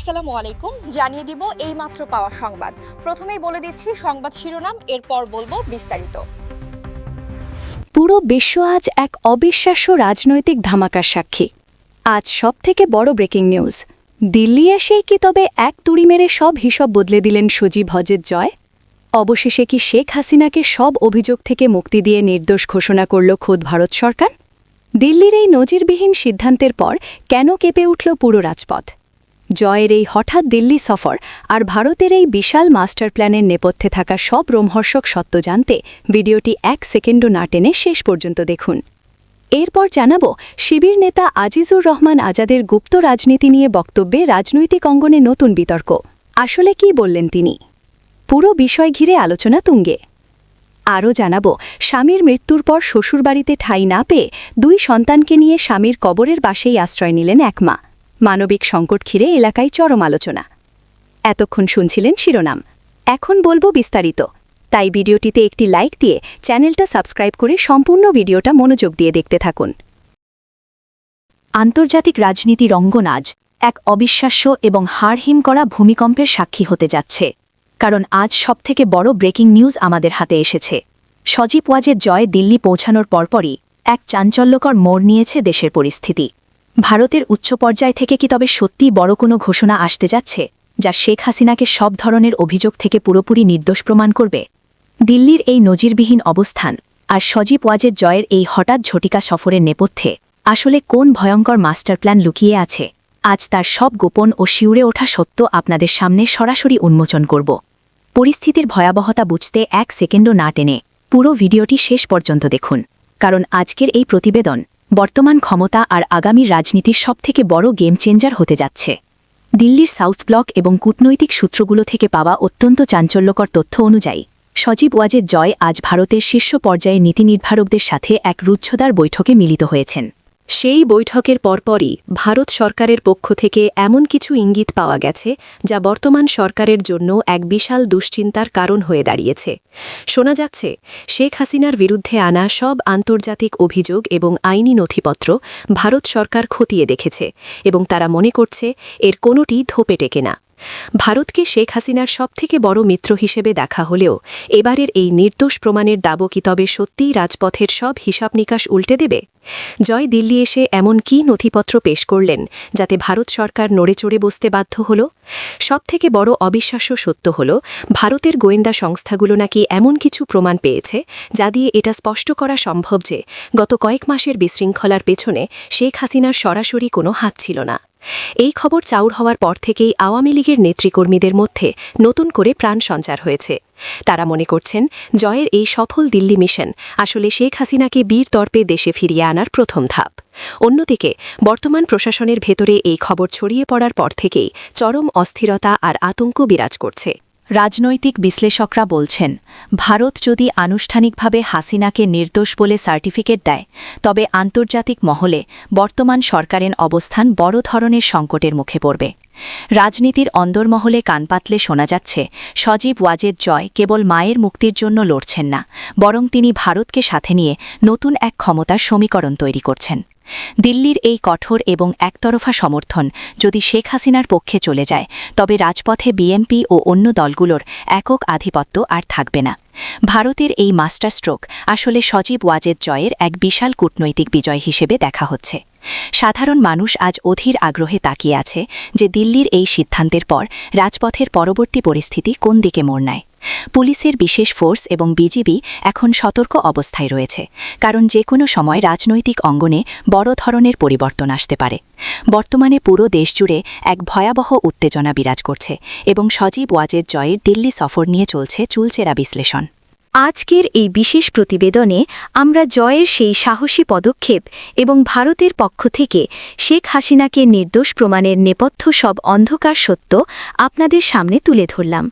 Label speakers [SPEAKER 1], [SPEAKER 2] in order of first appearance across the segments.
[SPEAKER 1] আসসালামু আলাইকুম। জানিয়ে দিব এইমাত্র পাওয়া সংবাদ। প্রথমেই বলে দিচ্ছি সংবাদ শিরোনাম, এরপর বলবো বিস্তারিত।
[SPEAKER 2] পুরো বিশ্ব আজ এক অবিশ্বাস্য রাজনৈতিক ধামাকার সাক্ষী। আজ সবথেকে বড় ব্রেকিং নিউজ, দিল্লি এসেই কি তবে এক তুড়ি মেরে সব হিসাব বদলে দিলেন সজীব হজের জয়? অবশেষে কি শেখ হাসিনাকে সব অভিযোগ থেকে মুক্তি দিয়ে নির্দোষ ঘোষণা করল খোদ ভারত সরকার? দিল্লির এই নজিরবিহীন সিদ্ধান্তের পর কেন কেঁপে উঠল পুরো রাজপথ? জয়ের এই হঠাৎ দিল্লি সফর আর ভারতের এই বিশাল মাস্টার প্ল্যানের নেপথ্যে থাকা সব রোমহর্ষক সত্য জানতে ভিডিওটি এক সেকেন্ডও না টেনে শেষ পর্যন্ত দেখুন। এরপর জানাবো শিবির নেতা আজিজুর রহমান আজাদের গুপ্ত রাজনীতি নিয়ে বক্তব্যে রাজনৈতিক অঙ্গনে নতুন বিতর্ক। আসলে কি বললেন তিনি? পুরো বিষয় ঘিরে আলোচনা তুঙ্গে। আরও জানাবো স্বামীর মৃত্যুর পর শ্বশুরবাড়িতে ঠাঁই না পেয়ে দুই সন্তানকে নিয়ে স্বামীর কবরের বাসেই আশ্রয় নিলেন এক মা। মানবিক সংকট ঘিরে এলাকায় চরম আলোচনা। এতক্ষণ শুনছিলেন শিরোনাম, এখন বলবো বিস্তারিত। তাই ভিডিওটিতে একটি লাইক দিয়ে চ্যানেলটা সাবস্ক্রাইব করে সম্পূর্ণ ভিডিওটা মনোযোগ দিয়ে দেখতে থাকুন। আন্তর্জাতিক রাজনীতির অঙ্গন আজ এক অবিশ্বাস্য এবং হাড়হিম করা ভূমিকম্পের সাক্ষী হতে যাচ্ছে। কারণ আজ সবথেকে বড় ব্রেকিং নিউজ আমাদের হাতে এসেছে। সজীব ওয়াজের জয় দিল্লি পৌঁছানোর পরপরই এক চাঞ্চল্যকর মোড় নিয়েছে দেশের পরিস্থিতি। ভারতের উচ্চ পর্যায় থেকে কি তবে সত্যি বড় কোনো ঘোষণা আসতে যাচ্ছে, যা শেখ হাসিনাকে সব ধরনের অভিযোগ থেকে পুরোপুরি নির্দোষ প্রমাণ করবে? দিল্লির এই নজিরবিহীন অবস্থান আর সজীব ওয়াজের জয়ের এই হঠাৎ ঝটিকা সফরের নেপথ্যে আসলে কোন ভয়ঙ্কর মাস্টার প্ল্যান লুকিয়ে আছে, আজ তার সব গোপন ও শিউরে ওঠা সত্য আপনাদের সামনে সরাসরি উন্মোচন করব। পরিস্থিতির ভয়াবহতা বুঝতে এক সেকেন্ডও না টেনে পুরো ভিডিওটি শেষ পর্যন্ত দেখুন, কারণ আজকের এই প্রতিবেদন বর্তমান ক্ষমতা আর আগামীর রাজনীতির সবথেকে বড় গেম চেঞ্জার হতে যাচ্ছে। দিল্লির সাউথ ব্লক এবং কূটনৈতিক সূত্রগুলো থেকে পাওয়া অত্যন্ত চাঞ্চল্যকর তথ্য অনুযায়ী সজীব ওয়াজের জয় আজ ভারতের শীর্ষ পর্যায়ের নীতিনির্ধারকদের সাথে এক রুদ্ধদ্বার বৈঠকে মিলিত হয়েছেন। সেই বৈঠকের পরপরই ভারত সরকারের পক্ষ থেকে এমন কিছু ইঙ্গিত পাওয়া গেছে, যা বর্তমান সরকারের জন্য এক বিশাল দুশ্চিন্তার কারণ হয়ে দাঁড়িয়েছে। শোনা যাচ্ছে, শেখ হাসিনার বিরুদ্ধে আনা সব আন্তর্জাতিক অভিযোগ এবং আইনি নথিপত্র ভারত সরকার খতিয়ে দেখেছে এবং তারা মনে করছে এর কোনোটি ধোপে টেকে না। ভারতকে শেখ হাসিনার সবথেকে বড় মিত্র হিসেবে দেখা হলেও এবারের এই নির্দোষ প্রমাণের দাবো কি তবে সত্যিই রাজপথের সব হিসাব নিকাশ উল্টে দেবে? জয় দিল্লি এসে এমন কী নথিপত্র পেশ করলেন যাতে ভারত সরকার নড়েচড়ে বসতে বাধ্য হল? সবথেকে বড় অবিশ্বাস্য সত্য হল, ভারতের গোয়েন্দা সংস্থাগুলো নাকি এমন কিছু প্রমাণ পেয়েছে যা দিয়ে এটা স্পষ্ট করা সম্ভব যে গত কয়েক মাসের বিশৃঙ্খলার পেছনে শেখ হাসিনার সরাসরি কোনো হাত ছিল না। এই খবর চাউর হওয়ার পর থেকেই আওয়ামী লীগের নেতৃকর্মীদের মধ্যে নতুন করে প্রাণ সঞ্চার হয়েছে। তারা মনে করছেন জয়ের এই সফল দিল্লি মিশন আসলে শেখ হাসিনাকে বীর তর্পে দেশে ফিরিয়ে আনার প্রথম ধাপ। অন্যদিকে বর্তমান প্রশাসনের ভেতরে এই খবর ছড়িয়ে পড়ার পর থেকেই চরম অস্থিরতা আর আতঙ্ক বিরাজ করছে। রাজনৈতিক বিশ্লেষকরা বলছেন, ভারত যদি আনুষ্ঠানিকভাবে হাসিনাকে নির্দোষ বলে সার্টিফিকেট দেয়, তবে আন্তর্জাতিক মহলে বর্তমান সরকারের অবস্থান বড় ধরনের সংকটের মুখে পড়বে। রাজনীতির অন্দরমহলে কান পাতলে শোনা যাচ্ছে, সজীব ওয়াজের জয় কেবল মায়ের মুক্তির জন্য লড়ছেন না, বরং তিনি ভারতকে সাথে নিয়ে নতুন এক ক্ষমতার সমীকরণ তৈরি করছেন। দিল্লির এই কঠোর এবং একতরফা সমর্থন যদি শেখ হাসিনার পক্ষে চলে যায়, তবে রাজপথে বিএনপি ও অন্য দলগুলোর একক আধিপত্য আর থাকবে না। ভারতের এই মাস্টার স্ট্রোক আসলে সজীব ওয়াজের জয়ের এক বিশাল কূটনৈতিক বিজয় হিসেবে দেখা হচ্ছে। সাধারণ মানুষ আজ অধীর আগ্রহে তাকিয়ে আছে যে দিল্লির এই সিদ্ধান্তের পর রাজপথের পরবর্তী পরিস্থিতি কোন দিকে মোড় নেয়। পুলিশের বিশেষ ফোর্স এবং বিজিবি এখন সতর্ক অবস্থায় রয়েছে, কারণ যে কোনো সময় রাজনৈতিক অঙ্গনে বড় ধরনের পরিবর্তন আসতে পারে। বর্তমানে পুরো দেশ জুড়ে এক ভয়াবহ উত্তেজনা বিরাজ করছে এবং সজীব ওয়াজের জয়ের দিল্লি সফর নিয়ে চলছে চুলচেরা বিশ্লেষণ। আজকের এই বিশেষ প্রতিবেদনে আমরা জয়ের সেই সাহসী পদক্ষেপ এবং ভারতের পক্ষ থেকে শেখ হাসিনাকে নির্দোষ প্রমাণের নেপথ্য সব অন্ধকার সত্য আপনাদের সামনে তুলে ধরলাম।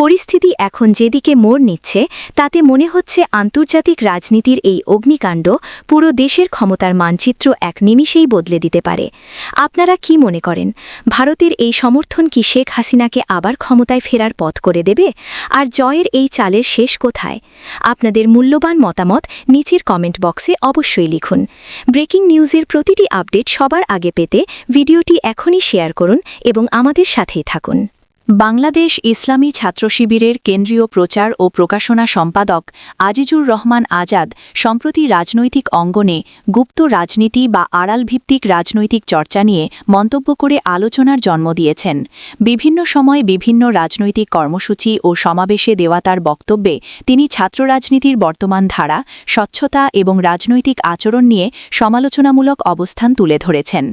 [SPEAKER 2] পরিস্থিতি এখন যেদিকে মোড় নিচ্ছে, তাতে মনে হচ্ছে আন্তর্জাতিক রাজনীতির এই অগ্নিকাণ্ড পুরো দেশের ক্ষমতার মানচিত্র এক নিমিষেই বদলে দিতে পারে। আপনারা কি মনে করেন, ভারতের এই সমর্থন কি শেখ হাসিনাকে আবার ক্ষমতায় ফেরার পথ করে দেবে? আর জয়ের এই চালের শেষ কোথায়? আপনাদের মূল্যবান মতামত নিচের কমেন্ট বক্সে অবশ্যই লিখুন। ব্রেকিং নিউজের প্রতিটি আপডেট সবার আগে পেতে ভিডিওটি এখনই শেয়ার করুন এবং আমাদের সাথেই থাকুন। বাংলাদেশ ইসলামী ছাত্র শিবিরের কেন্দ্রীয় প্রচার ও প্রকাশনা সম্পাদক আজিজুর রহমান আজাদ সম্প্রতি রাজনৈতিক অঙ্গনে গুপ্ত রাজনীতি বা আড়ালভিত্তিক রাজনৈতিক চর্চা নিয়ে মন্তব্য করে আলোচনার জন্ম দিয়েছেন। বিভিন্ন সময় বিভিন্ন রাজনৈতিক কর্মসূচি ও সমাবেশে দেওয়া তার বক্তব্যে তিনি ছাত্র রাজনীতির বর্তমান ধারা, স্বচ্ছতা এবং রাজনৈতিক আচরণ নিয়ে সমালোচনামূলক অবস্থান তুলে ধরেছেন।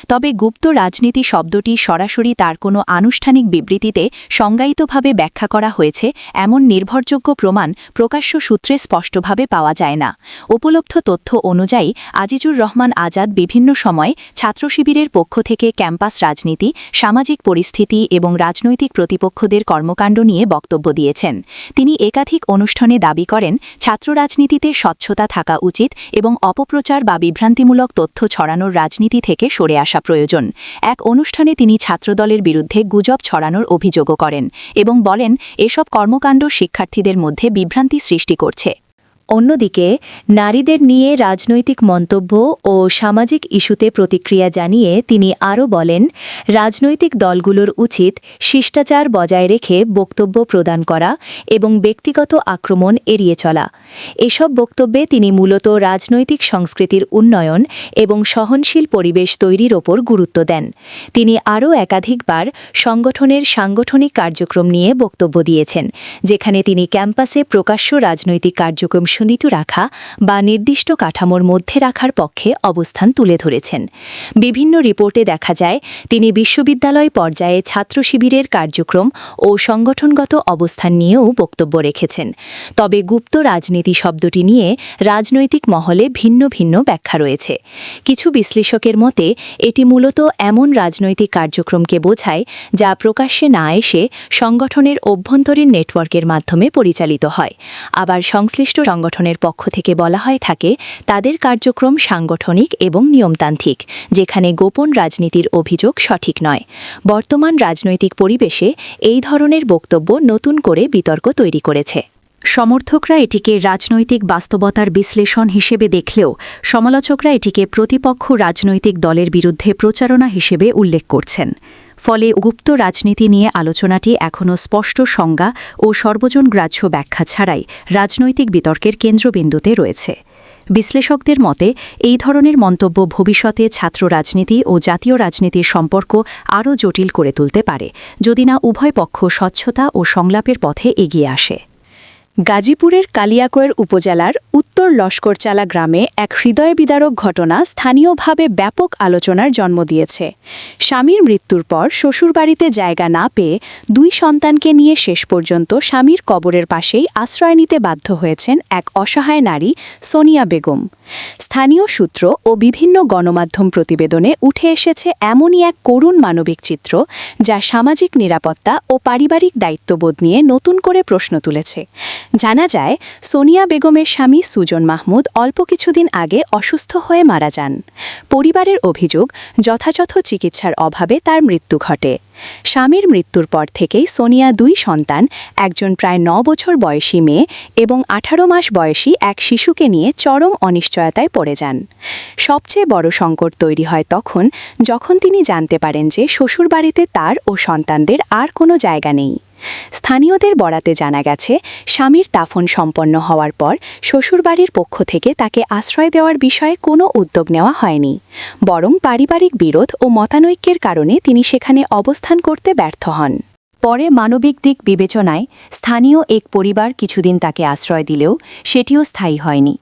[SPEAKER 2] তবে গুপ্ত রাজনীতি শব্দটি সরাসরি তার কোনো আনুষ্ঠানিক বিবৃতি সংজ্ঞায়িতভাবে ব্যাখ্যা করা হয়েছে এমন নির্ভরযোগ্য প্রমাণ প্রকাশ্য সূত্রে স্পষ্টভাবে পাওয়া যায় না। উপলব্ধ তথ্য অনুযায়ী আজিজুর রহমান আজাদ বিভিন্ন সময় ছাত্র শিবিরের পক্ষ থেকে ক্যাম্পাস রাজনীতি, সামাজিক পরিস্থিতি এবং রাজনৈতিক প্রতিপক্ষদের কর্মকাণ্ড নিয়ে বক্তব্য দিয়েছেন। তিনি একাধিক অনুষ্ঠানে দাবি করেন ছাত্র রাজনীতিতে স্বচ্ছতা থাকা উচিত এবং অপপ্রচার বা বিভ্রান্তিমূলক তথ্য ছড়ানোর রাজনীতি থেকে সরে আসা প্রয়োজন। এক অনুষ্ঠানে তিনি ছাত্রদলের বিরুদ্ধে গুজব ছড়ানোর অভিযোগও করেন এবং বলেন এসব কর্মকাণ্ড শিক্ষার্থীদের মধ্যে বিভ্রান্তি সৃষ্টি করছে। অন্যদিকে নারীদের নিয়ে রাজনৈতিক মন্তব্য ও সামাজিক ইস্যুতে প্রতিক্রিয়া জানিয়ে তিনি আরও বলেন, রাজনৈতিক দলগুলোর উচিত শিষ্টাচার বজায় রেখে বক্তব্য প্রদান করা এবং ব্যক্তিগত আক্রমণ এড়িয়ে চলা। এসব বক্তব্যে তিনি মূলত রাজনৈতিক সংস্কৃতির উন্নয়ন এবং সহনশীল পরিবেশ তৈরির ওপর গুরুত্ব দেন। তিনি আরও একাধিকবার সংগঠনের সাংগঠনিক কার্যক্রম নিয়ে বক্তব্য দিয়েছেন, যেখানে তিনি ক্যাম্পাসে প্রকাশ্য রাজনৈতিক কার্যক্রম সুনিত রাখা বা নির্দিষ্ট কাঠামোর মধ্যে রাখার পক্ষে অবস্থান তুলে ধরেছেন। বিভিন্ন রিপোর্টে দেখা যায় তিনি বিশ্ববিদ্যালয় পর্যায়ে ছাত্র শিবিরের কার্যক্রম ও সংগঠনগত অবস্থান নিয়েও বক্তব্য রেখেছেন। তবে গুপ্ত রাজনীতি শব্দটি নিয়ে রাজনৈতিক মহলে ভিন্ন ভিন্ন ব্যাখ্যা রয়েছে। কিছু বিশ্লেষকের মতে এটি মূলত এমন রাজনৈতিক কার্যক্রমকে বোঝায় যা প্রকাশ্যে না এসে সংগঠনের অভ্যন্তরীণ নেটওয়ার্কের মাধ্যমে পরিচালিত হয়। আবার সংশ্লিষ্ট সংগঠনের পক্ষ থেকে বলা হয় থাকে তাদের কার্যক্রম সাংগঠনিক এবং নিয়মতান্ত্রিক, যেখানে গোপন রাজনীতির অভিযোগ সঠিক নয়। বর্তমান রাজনৈতিক পরিবেশে এই ধরনের বক্তব্য নতুন করে বিতর্ক তৈরি করেছে। সমর্থকরা এটিকে রাজনৈতিক বাস্তবতার বিশ্লেষণ হিসেবে দেখলেও সমালোচকরা এটিকে প্রতিপক্ষ রাজনৈতিক দলের বিরুদ্ধে প্রচারণা হিসেবে উল্লেখ করছেন। ফলে গুপ্ত রাজনীতি নিয়ে আলোচনাটি এখনও স্পষ্ট সংজ্ঞা ও সর্বজনগ্রাহ্য ব্যাখ্যা ছাড়াই রাজনৈতিক বিতর্কের কেন্দ্রবিন্দুতে রয়েছে। বিশ্লেষকদের মতে এই ধরনের মন্তব্য ভবিষ্যতে ছাত্র রাজনীতি ও জাতীয় রাজনীতির সম্পর্ক আরও জটিল করে তুলতে পারে, যদি না উভয় পক্ষ স্বচ্ছতা ও সংলাপের পথে এগিয়ে আসে। গাজীপুরের কালিয়াকৈর উপজেলার উত্তর লস্করচালা গ্রামে এক হৃদয়বিদারক ঘটনা স্থানীয়ভাবে ব্যাপক আলোচনার জন্ম দিয়েছে। স্বামীর মৃত্যুর পর শ্বশুরবাড়িতে জায়গা না পেয়ে দুই সন্তানকে নিয়ে শেষ পর্যন্ত স্বামীর কবরের পাশেই আশ্রয় নিতে বাধ্য হয়েছেন এক অসহায় নারী সোনিয়া বেগম। স্থানীয় সূত্র ও বিভিন্ন গণমাধ্যম প্রতিবেদনে উঠে এসেছে এমনই এক করুণ মানবিক চিত্র, যা সামাজিক নিরাপত্তা ও পারিবারিক দায়িত্ববোধ নিয়ে নতুন করে প্রশ্ন তুলেছে। জানা যায়, সোনিয়া বেগমের স্বামী সুজন মাহমুদ অল্প কিছুদিন আগে অসুস্থ হয়ে মারা যান। পরিবারের অভিযোগ, যথাযথ চিকিৎসার অভাবে তার মৃত্যু ঘটে। স্বামীর মৃত্যুর পর থেকেই সোনিয়া দুই সন্তান, একজন প্রায় 9 বছর বয়সী মেয়ে এবং 18 মাস বয়সী এক শিশুকে নিয়ে চরম অনিশ্চয়তায় পড়ে যান। সবচেয়ে বড় সংকট তৈরি হয় তখন, যখন তিনি জানতে পারেন যে শ্বশুরবাড়িতে তার ও সন্তানদের আর কোনো জায়গা নেই। স্থানীয়দের বরাতে জানা গেছে, স্বামীর দাফন সম্পন্ন হওয়ার পর শ্বশুরবাড়ির পক্ষ থেকে তাকে আশ্রয় দেওয়ার বিষয়ে কোনো উদ্যোগ নেওয়া হয়নি, বরং পারিবারিক বিরোধ ও মতানৈক্যের কারণে তিনি সেখানে অবস্থান করতে ব্যর্থ হন। পরে মানবিক দিক বিবেচনায় স্থানীয় এক পরিবার কিছুদিন তাকে আশ্রয় দিলেও সেটিও স্থায়ী হয়নি।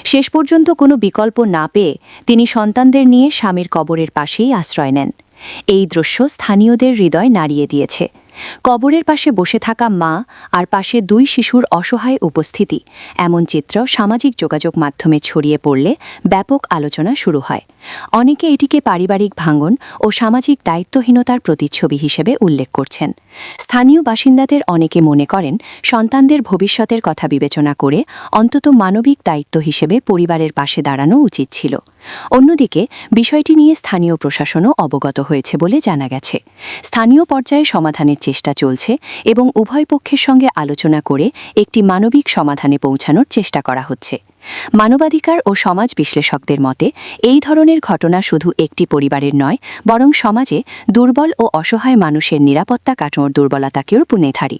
[SPEAKER 2] শেষ পর্যন্ত কোনো বিকল্প না পেয়ে তিনি সন্তানদের নিয়ে স্বামীর কবরের পাশেই আশ্রয় নেন। এই দৃশ্য স্থানীয়দের হৃদয় নাড়িয়ে দিয়েছে। কবরের পাশে বসে থাকা মা আর পাশে দুই শিশুর অসহায় উপস্থিতি, এমন চিত্র সামাজিক যোগাযোগ মাধ্যমে ছড়িয়ে পড়লে ব্যাপক আলোচনা শুরু হয়। অনেকে এটিকে পারিবারিক ভাঙন ও সামাজিক দায়িত্বহীনতার প্রতিচ্ছবি হিসেবে উল্লেখ করছেন। স্থানীয় বাসিন্দাদের অনেকে মনে করেন, সন্তানদের ভবিষ্যতের কথা বিবেচনা করে অন্তত মানবিক দায়িত্ব হিসেবে পরিবারের পাশে দাঁড়ানো উচিত ছিল। অন্যদিকে বিষয়টি নিয়ে স্থানীয় প্রশাসনও অবগত হয়েছে বলে জানা গেছে। স্থানীয় পর্যায়ে সমাধানের চেষ্টা চলছে এবং উভয় পক্ষের সঙ্গে আলোচনা করে একটি মানবিক সমাধানে পৌঁছানোর চেষ্টা করা হচ্ছে। মানবাধিকার ও সমাজ বিশ্লেষকদের মতে এই ধরনের ঘটনা শুধু একটি পরিবারের নয়, বরং সমাজে দুর্বল ও অসহায় মানুষের নিরাপত্তা কাঠামোর দুর্বলতাকেও পুনঃধারী।